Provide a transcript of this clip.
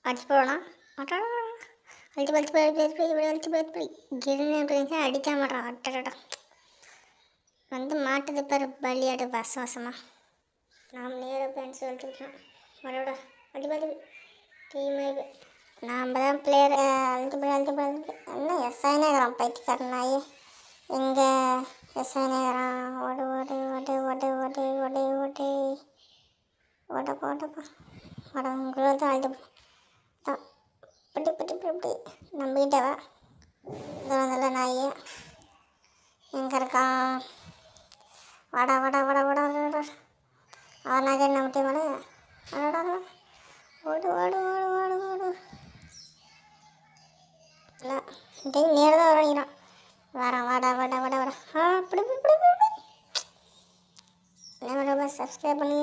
அடிச்சு போடலாம். அட்டா அழிச்சு பழிச்சு போய் அழிச்சு பழிச்சு போய் கிருன்னு அப்படின்னு அடிக்க மாட்டான். அட்டடா வந்து மாட்டுது பாரு பலியாடு வசமாக நாம் நேரப்பேன்னு சொல்லிட்டுருக்கோம். அவரோட அடி படி டீம் நாம் தான் பிளேயர் அழுத்து போய் என்ன எஸ்ஐனேகிறான் பைத்தியக்காரனாயே எங்கே எஸ்ஐனேகிறான். ஓடு ஓடு ஓடு ஓடு ஓடு ஓடு ஓடு ஓடப்பா ஓடப்பா ஓட உங்களோட தான் அழுது தான் பட்டி பட்டி பட்டி நம்பிக்கிட்டவா இதெல்லாம் நாயே எங்கே இருக்கான். வாடா வாடா வாடா வாடா வாடா அவனாக என்ன முட்டி மாடு வாடா ஓடு ஓடு ஓடு ஓடு ஓடு இல்லை டே நேரம் தான் வரங்கிறான். வரான் வாடா வாடா வாடா வாடா இப்படி இப்படி இப்படி என்ன சப்ஸ்கிரைப் பண்ணி